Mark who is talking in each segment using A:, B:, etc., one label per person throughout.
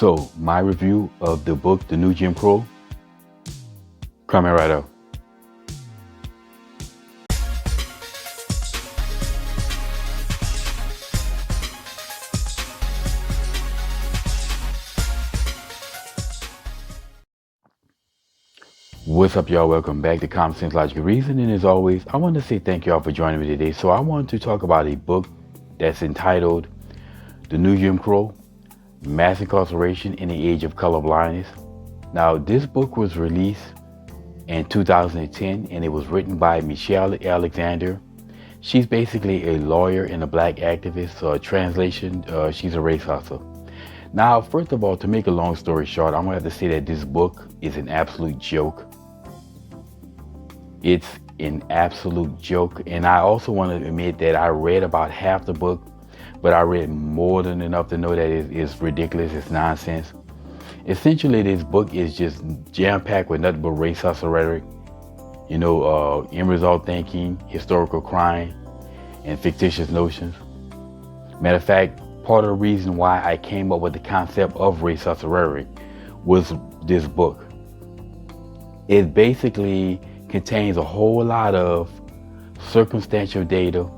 A: So, my review of the book, The New Jim Crow, coming right up. What's up, y'all? Welcome back to Common Sense Logical Reason. And as always, I want to say thank y'all for joining me today. So, I want to talk about a book that's entitled The New Jim Crow, Mass Incarceration in the Age of Colorblindness. Now, this book was released in 2010 and it was written by Michelle Alexander. She's basically a lawyer and a black activist. Translation, she's a race hustler. Now, first of all, to make a long story short, I'm going to have to say that this book is an absolute joke. It's an absolute joke. And I also want to admit that I read about half the book, but I read more than enough to know that it's ridiculous, it's nonsense. Essentially, this book is just jam-packed with nothing but race hustler rhetoric, end result thinking, historical crime, and fictitious notions. Matter of fact, part of the reason why I came up with the concept of race hustler rhetoric was this book. It basically contains a whole lot of circumstantial data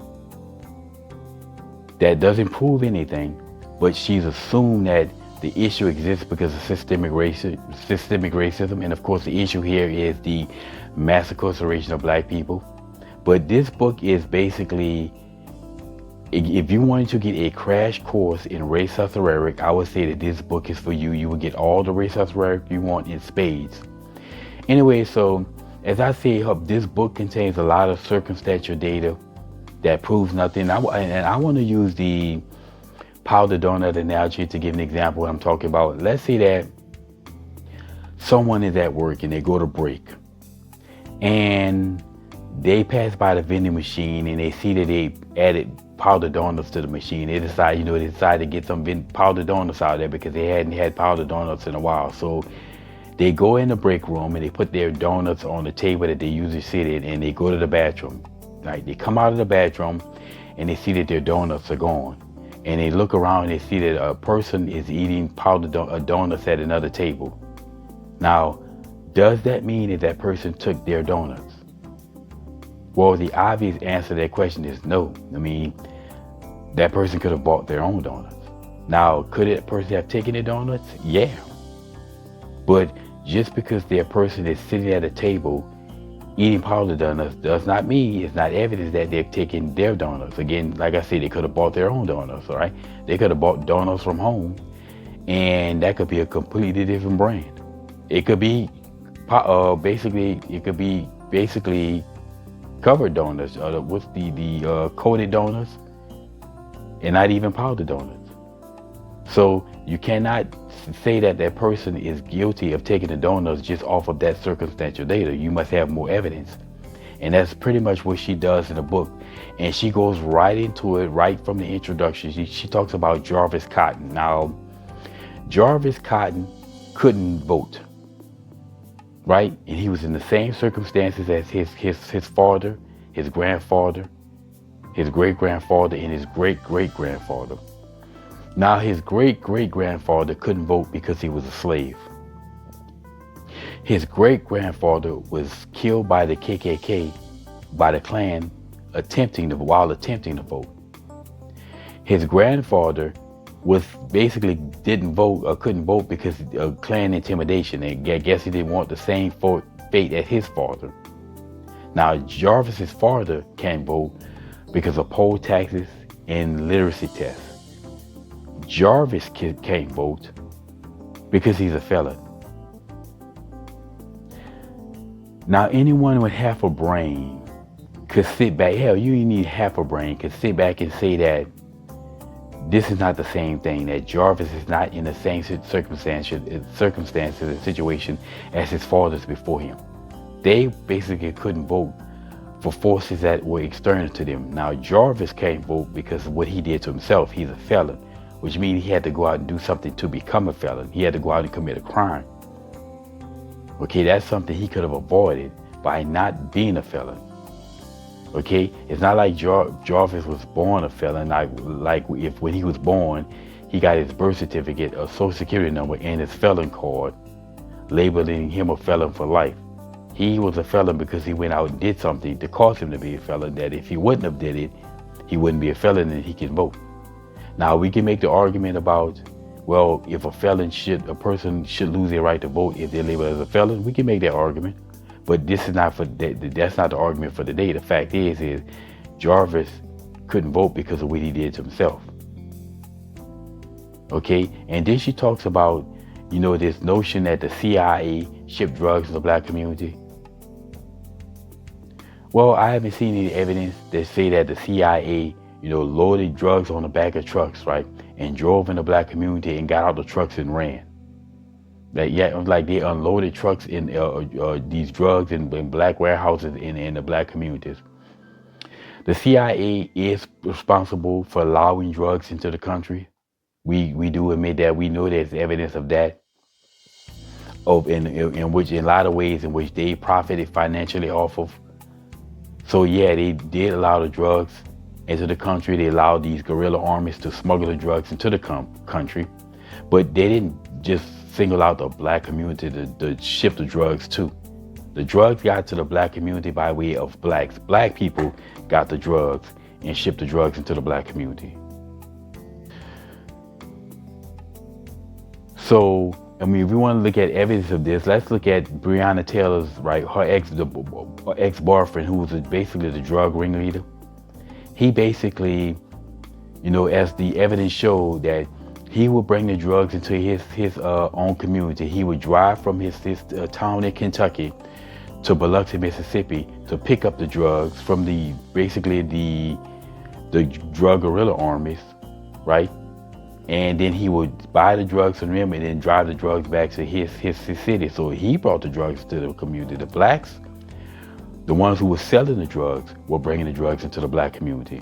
A: that doesn't prove anything, but she's assumed that the issue exists because of systemic racism. And of course, the issue here is the mass incarceration of black people. But this book is basically, if you wanted to get a crash course in race hustler rhetoric, I would say that this book is for you. You will get all the race hustler rhetoric you want in spades. Anyway, so as I say, this book contains a lot of circumstantial data that proves nothing. And I want to use the powder donut analogy to give an example of what I'm talking about. Let's say that someone is at work and they go to break and they pass by the vending machine and they see that they added powder donuts to the machine. They decide to get some powder donuts out there because they hadn't had powder donuts in a while. So they go in the break room and they put their donuts on the table that they usually sit in, and they go to the bathroom. Right? They come out of the bathroom and they see that their donuts are gone. And they look around and they see that a person is eating donuts at another table. Now, does that mean that person took their donuts? Well, the obvious answer to that question is no. I mean, that person could have bought their own donuts. Now, could that person have taken their donuts? Yeah. But just because their person is sitting at a table eating powder donuts does not mean, it's not evidence that they've taken their donuts. Again, like I said, they could have bought their own donuts, all right? They could have bought donuts from home, and that could be a completely different brand. It could be basically covered donuts, what's the coated donuts, and not even powder donuts. So you cannot say that that person is guilty of taking the donuts just off of that circumstantial data. You must have more evidence. And that's pretty much what she does in the book. And she goes right into it, right from the introduction. She talks about Jarvis Cotton. Now, Jarvis Cotton couldn't vote, right? And he was in the same circumstances as his father, his grandfather, his great-grandfather, and his great-great-grandfather. Now, his great-great-grandfather couldn't vote because he was a slave. His great-grandfather was killed by the KKK, by the Klan, while attempting to vote. His grandfather didn't vote or couldn't vote because of Klan intimidation. And I guess he didn't want the same fate as his father. Now, Jarvis's father can't vote because of poll taxes and literacy tests. Jarvis can't vote because he's a felon. Now, anyone with half a brain could sit back, hell, you even need half a brain, could sit back and say that this is not the same thing, that Jarvis is not in the same circumstances and situation as his fathers before him. They basically couldn't vote for forces that were external to them. Now, Jarvis can't vote because of what he did to himself. He's a felon, which means he had to go out and do something to become a felon. He had to go out and commit a crime. Okay, that's something he could have avoided by not being a felon. Okay, it's not like Jarvis was born a felon. Like if when he was born, he got his birth certificate, a social security number, and his felon card, labeling him a felon for life. He was a felon because he went out and did something to cause him to be a felon, that if he wouldn't have did it, he wouldn't be a felon and he can vote. Now, we can make the argument about, well, if a person should lose their right to vote if they're labeled as a felon. We can make that argument, but this is not that's not the argument for today. The fact is Jarvis couldn't vote because of what he did to himself. Okay, and then she talks about, this notion that the CIA shipped drugs to the black community. Well, I haven't seen any evidence that say that the CIA, loaded drugs on the back of trucks, right, and drove in the black community and got out the trucks and ran. Like they unloaded trucks in these drugs in black warehouses in the black communities. The CIA is responsible for allowing drugs into the country. We do admit that. We know there's evidence of that. In which, in a lot of ways, in which they profited financially off of. So yeah, they did allow the drugs into the country. They allowed these guerrilla armies to smuggle the drugs into the country, but they didn't just single out the black community to ship the drugs to. The drugs got to the black community by way of blacks. Black people got the drugs and shipped the drugs into the black community. So, if we want to look at evidence of this, let's look at Breonna Taylor's, right, her ex-boyfriend, who was basically the drug ringleader. He basically, as the evidence showed, that he would bring the drugs into his own community. He would drive from his town in Kentucky to Biloxi, Mississippi, to pick up the drugs from the drug guerrilla armies, right? And then he would buy the drugs from them and then drive the drugs back to his city. So he brought the drugs to the community. The blacks, the ones who were selling the drugs, were bringing the drugs into the black community.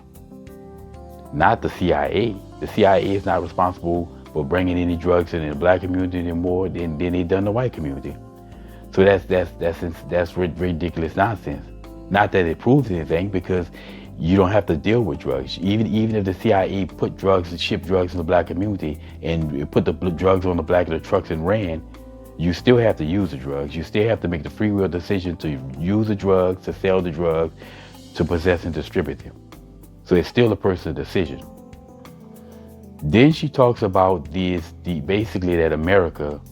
A: Not the CIA. The CIA is not responsible for bringing any drugs in the black community anymore than they done the white community. So that's ridiculous nonsense. Not that it proves anything, because you don't have to deal with drugs. Even if the CIA put drugs and shipped drugs in the black community and put the drugs on the back of the trucks and ran, you still have to use the drugs. You still have to make the free will decision to use the drugs, to sell the drugs, to possess and distribute them. So it's still a personal decision. Then she talks about basically that America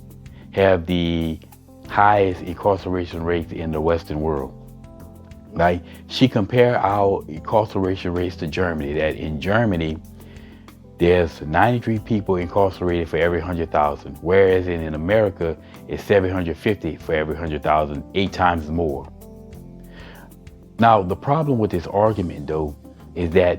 A: have the highest incarceration rates in the Western world. Right? She compared our incarceration rates to Germany, that in Germany, there's 93 people incarcerated for every 100,000, whereas in America, it's 750 for every 100,000, 8 times more. Now, the problem with this argument, though, is that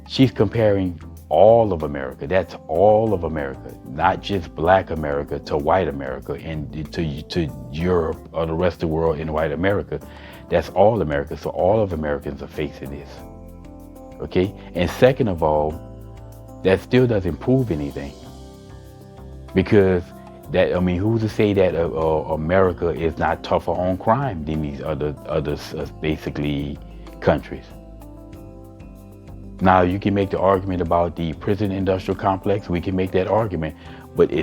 A: she's comparing all of America. That's all of America, not just black America to white America and to Europe or the rest of the world in white America. That's all America. So all of Americans are facing this. Okay? And second of all, that still doesn't prove anything. Because who's to say that America is not tougher on crime than these other basically countries? Now, you can make the argument about the prison industrial complex. We can make that argument, but the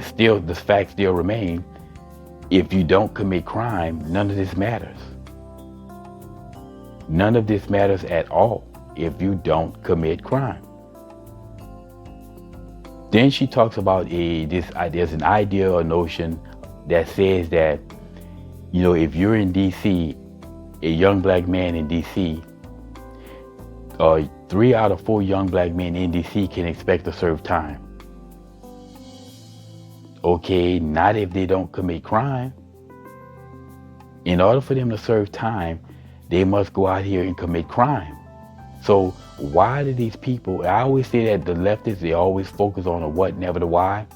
A: facts still remain. If you don't commit crime, none of this matters. None of this matters at all if you don't commit crime. Then she talks about there's an idea or notion that says that, if you're in DC, a young black man in DC, 3 out of 4 young black men in DC can expect to serve time. Okay, not if they don't commit crime. In order for them to serve time, they must go out here and commit crime. So why do these people, I always say that the leftists, they always focus on the what, never the why.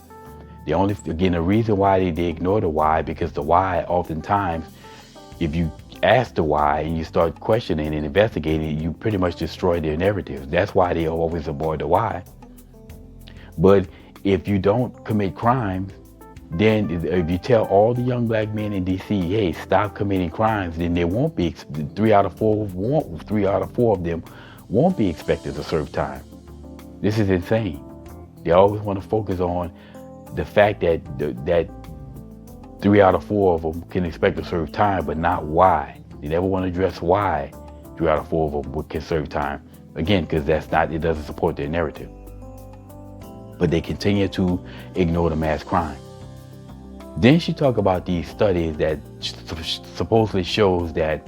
A: The reason why they ignore the why, because the why, oftentimes, if you ask the why and you start questioning and investigating, you pretty much destroy their narrative. That's why they always avoid the why. But if you don't commit crimes, then if you tell all the young black men in DC, hey, stop committing crimes, then they won't be, 3 out of 4 of them won't be expected to serve time. This is insane. They always want to focus on the fact that that 3 out of 4 of them can expect to serve time, but not why. They never want to address why 3 out of 4 of them can serve time. Again, because it doesn't support their narrative. But they continue to ignore the mass crime. Then she talked about these studies that supposedly shows that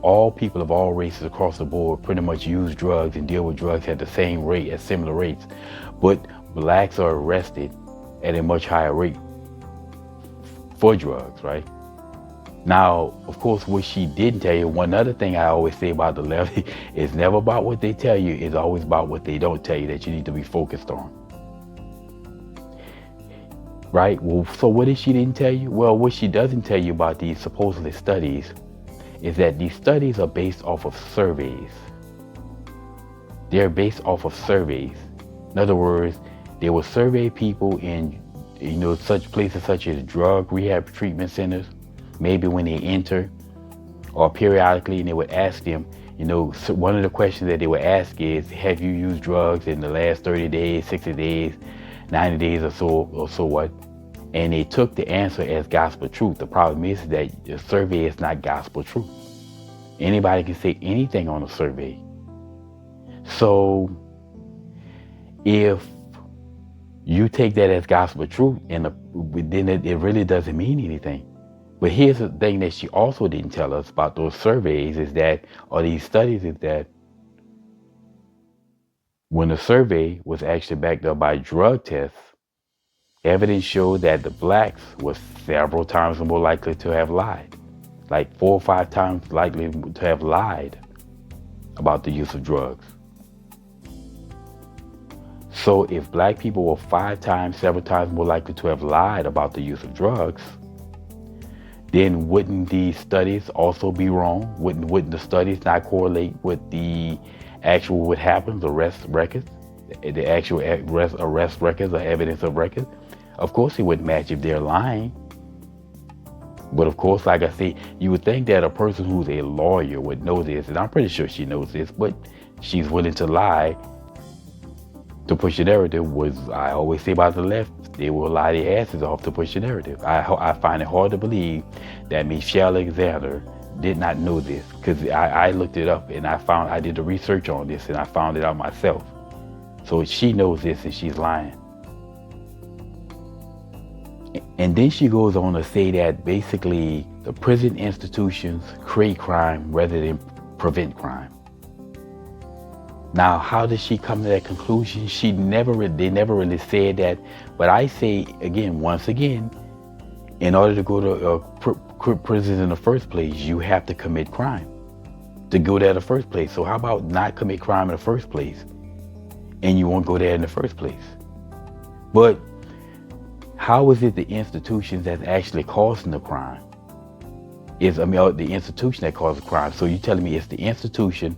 A: all people of all races across the board pretty much use drugs and deal with drugs at the same rate, at similar rates. But blacks are arrested at a much higher rate for drugs, right? Now, of course, what she didn't tell you, one other thing I always say about the left is never about what they tell you, it's always about what they don't tell you that you need to be focused on. Right? Well, so what did she didn't tell you? Well, what she doesn't tell you about these supposedly studies is that these studies are based off of surveys. They're based off of surveys. In other words, they will survey people in such places such as drug rehab treatment centers, maybe when they enter or periodically, and they would ask them, so one of the questions that they would ask is, have you used drugs in the last 30 days, 60 days, 90 days or so what? And they took the answer as gospel truth. The problem is that the survey is not gospel truth. Anybody can say anything on a survey. So if you take that as gospel truth, then it really doesn't mean anything. But here's the thing that she also didn't tell us about those surveys or these studies is that when the survey was actually backed up by drug tests, evidence showed that the blacks were several times more likely to have lied, like 4 or 5 times likely to have lied about the use of drugs. So if black people were several times more likely to have lied about the use of drugs, then wouldn't these studies also be wrong? Wouldn't the studies not correlate with the actual what happens, arrest records, the actual arrest records or evidence of records? Of course it wouldn't match if they're lying. But of course, like I say, you would think that a person who's a lawyer would know this, and I'm pretty sure she knows this, but she's willing to lie to push the narrative. I always say about the left, they will lie their asses off to push the narrative. I find it hard to believe that Michelle Alexander did not know this, because I looked it up and I did the research on this and I found it out myself. So she knows this and she's lying. And then she goes on to say that basically the prison institutions create crime rather than prevent crime. Now, how does she come to that conclusion? They never really said that. But I say once again, in order to go to prison in the first place, you have to commit crime to go there in the first place. So how about not commit crime in the first place, and you won't go there in the first place? But how is it the institutions that's actually causing the crime? The institution that causes crime. So you're telling me it's the institution,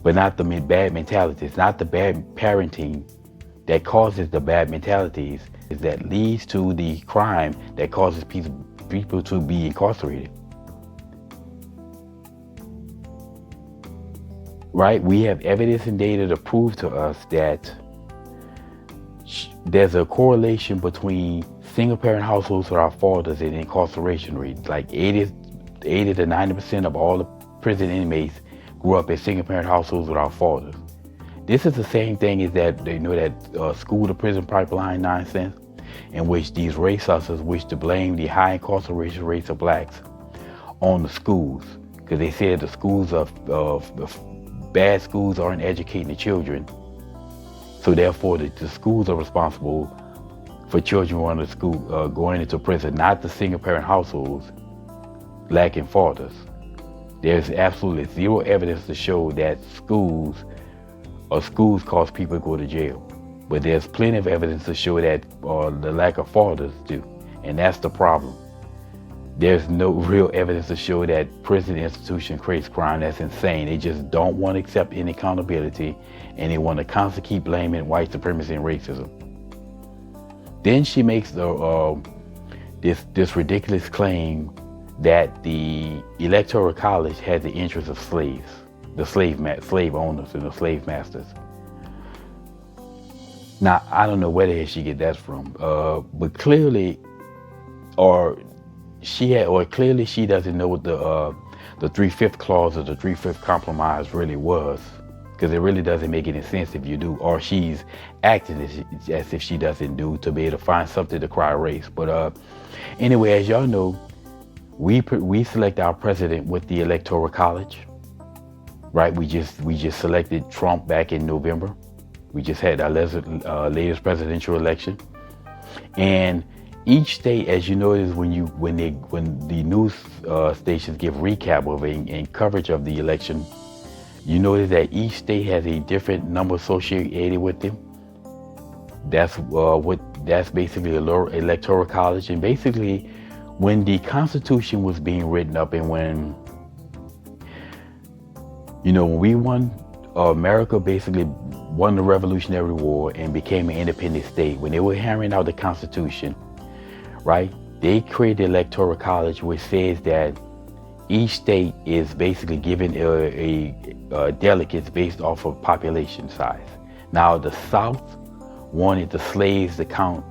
A: but not the bad mentality. It's not the bad parenting that causes the bad mentalities that leads to the crime that causes people to be incarcerated. Right? We have evidence and data to prove to us that there's a correlation between single-parent households with our fathers and incarceration rates. Like 80 to 90% of all the prison inmates grew up in single-parent households with our fathers. This is the same thing as that school to prison pipeline nonsense, in which these race hustlers wish to blame the high incarceration rates of blacks on the schools, because they said the schools the bad schools aren't educating the children. So therefore, the schools are responsible for children going into prison, not the single-parent households lacking fathers. There's absolutely zero evidence to show that schools cause people to go to jail. But there's plenty of evidence to show that the lack of fathers do. And that's the problem. There's no real evidence to show that prison institution creates crime. That's insane. They just don't want to accept any accountability, and they want to constantly keep blaming white supremacy and racism. Then she makes this ridiculous claim that the Electoral College has the interests of slaves, the slave owners and the slave masters. Now, I don't know where the hell she get that from, but clearly, or clearly she doesn't know what the 3/5 clause or the 3/5 compromise really was, because it really doesn't make any sense if you do, or she's acting as if she doesn't do, to be able to find something to cry race. But anyway, as y'all know, we select our president with the Electoral College, right? We just selected Trump back in November. We just had our latest presidential election, and each state, as you notice, when the news stations give recap of it and coverage of the election, you notice that each state has a different number associated with them. That's basically a electoral college. And basically, when the Constitution was being written up, and when we won, America basically won the Revolutionary War and became an independent state. When they were hammering out the Constitution, right, they created the Electoral College, which says that each state is basically given a delegates based off of population size. Now, the South wanted the slaves to count,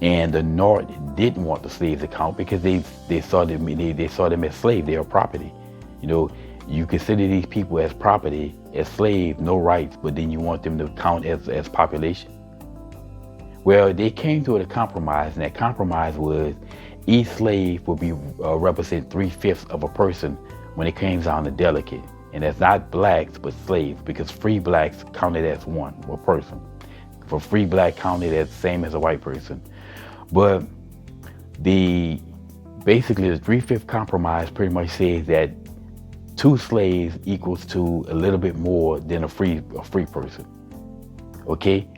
A: and the North didn't want the slaves to count because they saw them as slaves. They are property. You consider these people as property, as slaves, no rights, but then you want them to count as population. Well, they came to a compromise, and that compromise was each slave would be represent 3/5 of a person when it came down to delegate. And that's not blacks, but slaves, because free blacks counted as one person. For free black counted as the same as a white person. But basically the 3/5 compromise pretty much says that 2 slaves equals to a little bit more than a free person. Okay?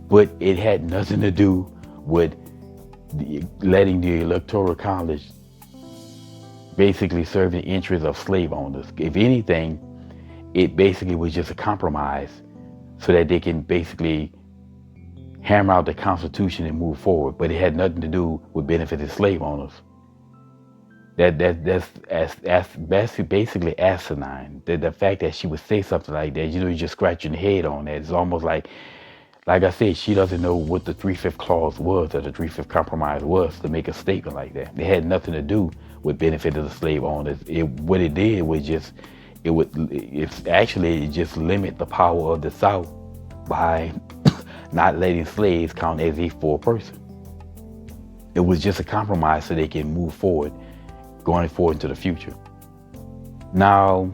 A: But it had nothing to do with letting the Electoral College basically serve the interests of slave owners. If anything, it basically was just a compromise so that they can basically hammer out the Constitution and move forward. But it had nothing to do with benefiting slave owners. That's basically asinine. The fact that she would say something like that, you're just scratching your head on that. It's almost like I said, she doesn't know what the 3/5 clause was or the 3/5 compromise was to make a statement like that. It had nothing to do with benefit of the slave owners. What it did was just limit the power of the South by not letting slaves count as a full person. It was just a compromise so they can move forward, going forward into the future. Now,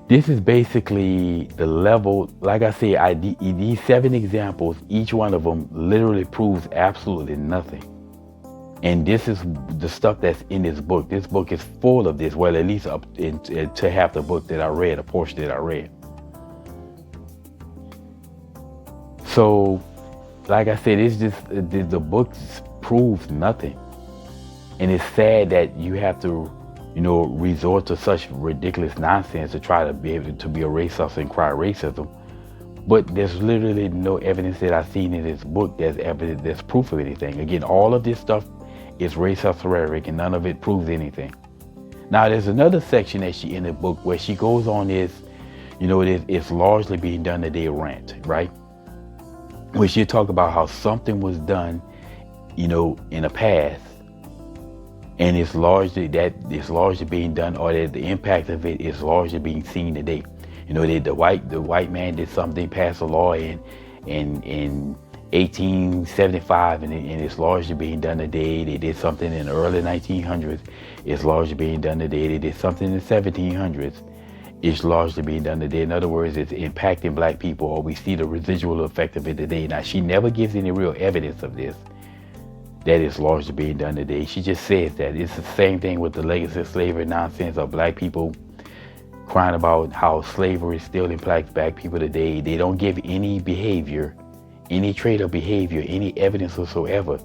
A: this is basically the level, like I said, these 7 examples, each one of them literally proves absolutely nothing. And this is the stuff that's in this book. This book is full of this, well, at least up to half the book that I read, a portion that I read. So, like I said, it's just, the book proves nothing. And it's sad that you have to, resort to such ridiculous nonsense to try to be able to be a race hustler and cry racism. But there's literally no evidence that I've seen in this book that's proof of anything. Again, all of this stuff is race hustler rhetoric, and none of it proves anything. Now, there's another section in the book where she goes on this, it's largely being done today rant, right? Where she talk about how something was done, in the past, and it's largely being done, or that the impact of it is largely being seen today. The white man did something, passed a law in 1875, and it's largely being done today. They did something in the early 1900s. It's largely being done today. They did something in the 1700s. It's largely being done today. In other words, it's impacting black people, or we see the residual effect of it today. Now, she never gives any real evidence of this, that is largely being done today. She just says that. It's the same thing with the legacy of slavery nonsense of black people crying about how slavery still impacts black people today. They don't give any behavior, any trait of behavior, any evidence whatsoever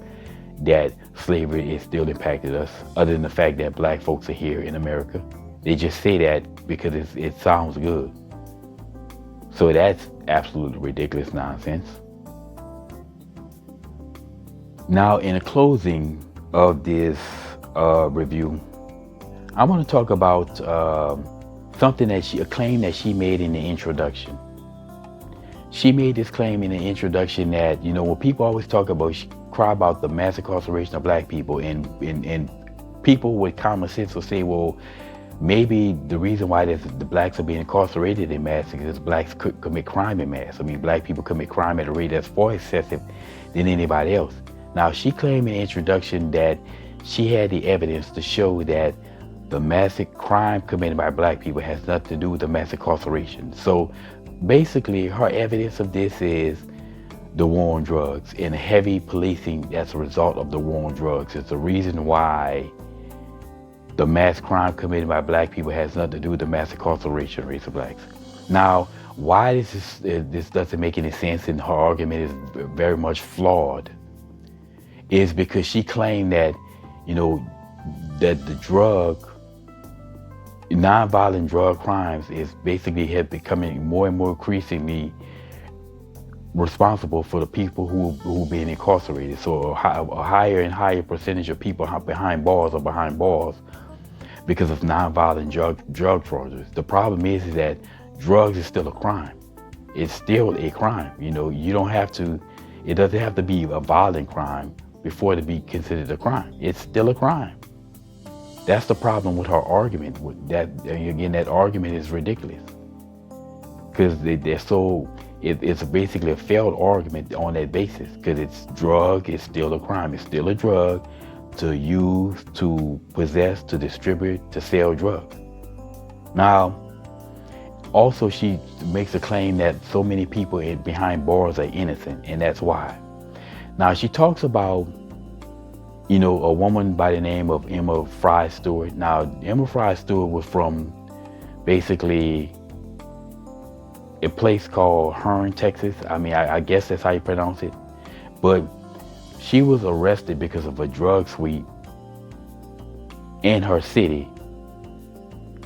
A: that slavery is still impacted us, other than the fact that black folks are here in America. They just say that because it sounds good. So that's absolutely ridiculous nonsense. Now, in the closing of this review, I want to talk about a claim that she made in the introduction. she made this claim in the introduction that, when people always talk about, cry about the mass incarceration of black people, and people with common sense will say, well, maybe the reason why the blacks are being incarcerated in mass is because blacks commit crime in mass. I mean, black people commit crime at a rate that's far excessive than anybody else. Now, she claimed in the introduction that she had the evidence to show that the massive crime committed by black people has nothing to do with the mass incarceration. So basically, her evidence of this is the war on drugs and heavy policing that's a result of the war on drugs. It's the reason why the mass crime committed by black people has nothing to do with the mass incarceration rates of blacks. Now, why this doesn't make any sense and her argument is very much flawed is because she claimed that, that the nonviolent drug crimes is basically have becoming more and more increasingly responsible for the people who are being incarcerated. So a higher and higher percentage of people behind bars are behind bars because of nonviolent drug charges. The problem is that drugs is still a crime. It's still a crime. You don't have to, it doesn't have to be a violent crime before it be considered a crime. It's still a crime. That's the problem with her argument. That argument is ridiculous. Because it's basically a failed argument on that basis. Because it's still a crime. It's still a drug to use, to possess, to distribute, to sell drugs. Now, also she makes a claim that so many people behind bars are innocent, and that's why. Now she talks about, a woman by the name of Emma Fry Stewart. Now, Emma Fry Stewart was from basically a place called Hearn, Texas. I mean, I guess that's how you pronounce it. But she was arrested because of a drug sweep in her city.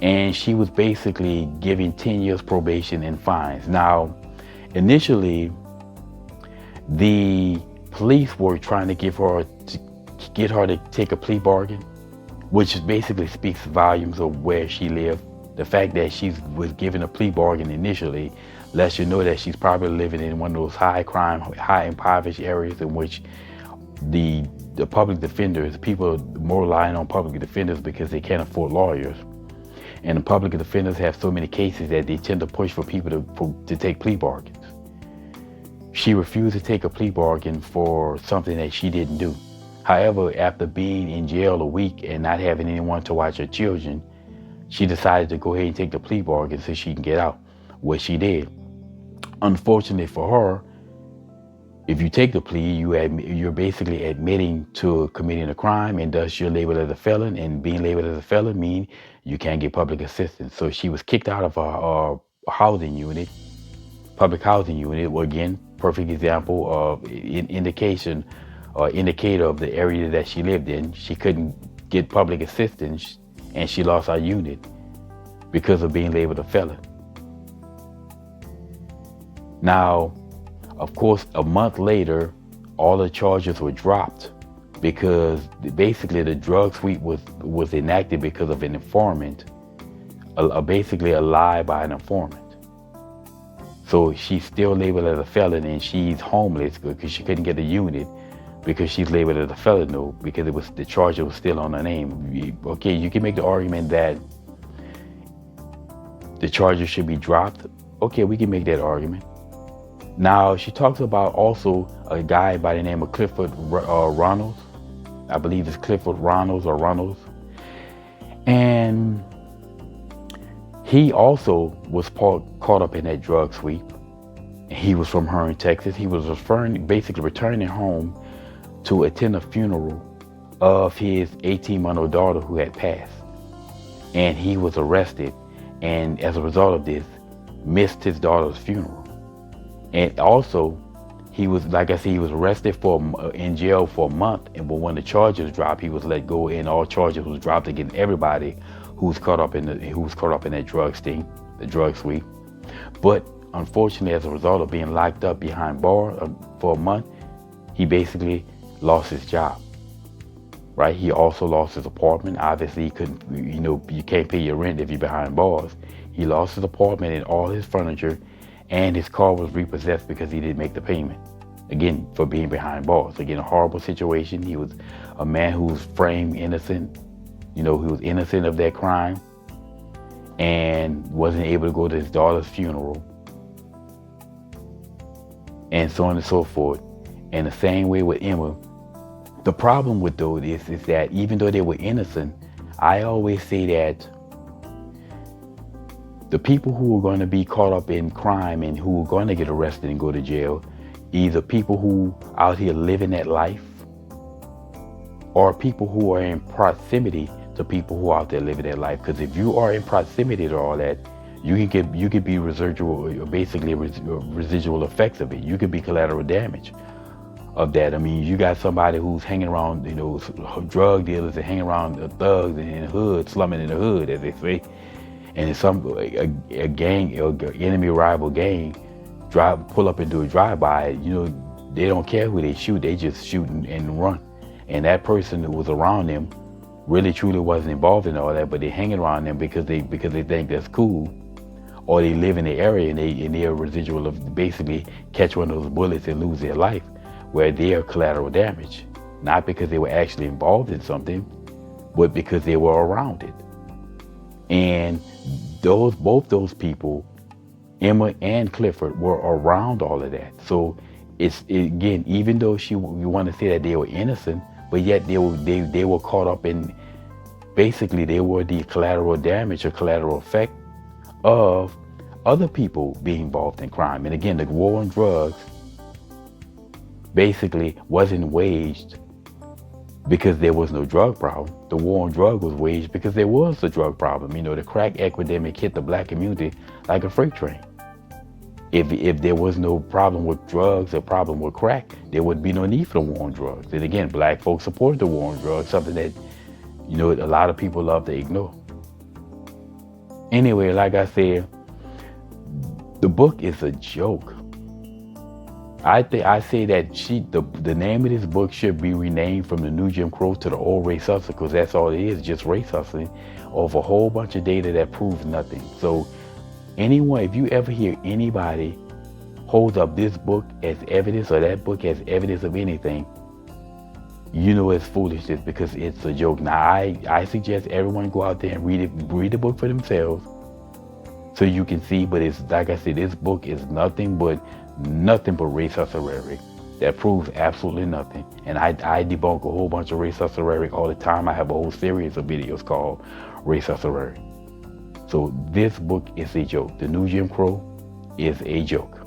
A: And she was basically given 10 years probation and fines. Now, initially, the police were trying to get her to take a plea bargain, which basically speaks volumes of where she lived. The fact that she was given a plea bargain initially lets you know that she's probably living in one of those high crime, high impoverished areas in which the public defenders, people are more relying on public defenders because they can't afford lawyers. And the public defenders have so many cases that they tend to push for people to take plea bargains. She refused to take a plea bargain for something that she didn't do. However, after being in jail a week and not having anyone to watch her children, she decided to go ahead and take the plea bargain so she can get out, which she did. Unfortunately for her, if you take the plea, you're basically admitting to committing a crime, and thus you're labeled as a felon, and being labeled as a felon means you can't get public assistance. So she was kicked out of a housing unit, public housing unit. Well, again, perfect example of indicator of the area that she lived in. She couldn't get public assistance, and she lost her unit because of being labeled a felon. Now, of course, a month later, all the charges were dropped because basically the drug sweep was enacted because of an informant, basically a lie by an informant. So she's still labeled as a felon, and she's homeless because she couldn't get a unit because she's labeled as a felon, though, because the charge was still on her name. Okay, you can make the argument that the charges should be dropped. Okay, we can make that argument. Now, she talks about also a guy by the name of Clifford Ronalds. I believe it's Clifford Ronalds or Ronalds. And he also was caught up in that drug sweep. He was from Hearn, Texas. He was basically returning home to attend a funeral of his 18-month-old daughter who had passed. And he was arrested, and as a result of this, missed his daughter's funeral. And also, he was, like I said, he was arrested in jail for a month, but when the charges dropped, he was let go, and all charges was dropped against everybody who was caught up in that drug sting, the drug sweep. But unfortunately, as a result of being locked up behind bars for a month, he basically lost his job. Right? He also lost his apartment. Obviously, he couldn't, you can't pay your rent if you're behind bars. He lost his apartment and all his furniture, and his car was repossessed because he didn't make the payment. Again, for being behind bars. Again, a horrible situation. He was a man who was framed innocent. He was innocent of that crime and wasn't able to go to his daughter's funeral, and so on and so forth. And the same way with Emma. The problem with those is that even though they were innocent, I always say that the people who are going to be caught up in crime and who are going to get arrested and go to jail, either people who out here living that life or people who are in proximity to people who are out there living that life. Because if you are in proximity to all that, you could be residual effects of it. You could be collateral damage of that. I mean, you got somebody who's hanging around, drug dealers and hanging around the thugs in the hood, slumming in the hood, as they say. And if a gang, enemy rival gang, pull up and do a drive-by, they don't care who they shoot. They just shoot and run. And that person who was around them really truly wasn't involved in all that, but they're hanging around them because they think that's cool, or they live in the area and they're residual of basically catch one of those bullets and lose their life, where they are collateral damage, not because they were actually involved in something, but because they were around it. And both those people, Emma and Clifford, were around all of that. So again, even though you want to say that they were innocent, but yet they were caught up in, basically they were the collateral damage or collateral effect of other people being involved in crime. And again, the war on drugs basically wasn't waged because there was no drug problem. The war on drugs was waged because there was a drug problem. The crack epidemic hit the black community like a freight train. If there was no problem with drugs, a problem with crack, there would be no need for the war on drugs. And again, black folks supported the war on drugs, something that, a lot of people love to ignore. Anyway, like I said, the book is a joke. I say that the name of this book should be renamed from the new Jim Crow to the old Race Hustler, because that's all it is, just race hustling of a whole bunch of data that proves nothing. So anyone, if you ever hear anybody hold up this book as evidence or that book as evidence of anything, it's foolishness, because it's a joke. Now, I suggest everyone go out there and read the book for themselves so you can see, but it's like I said, this book is nothing but Race Hustler Rhetoric that proves absolutely nothing. And I debunk a whole bunch of Race Hustler Rhetoric all the time. I have a whole series of videos called Race Hustler Rhetoric. So this book is a joke. The new Jim Crow is a joke.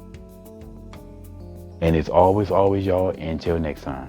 A: And it's always, y'all, until next time.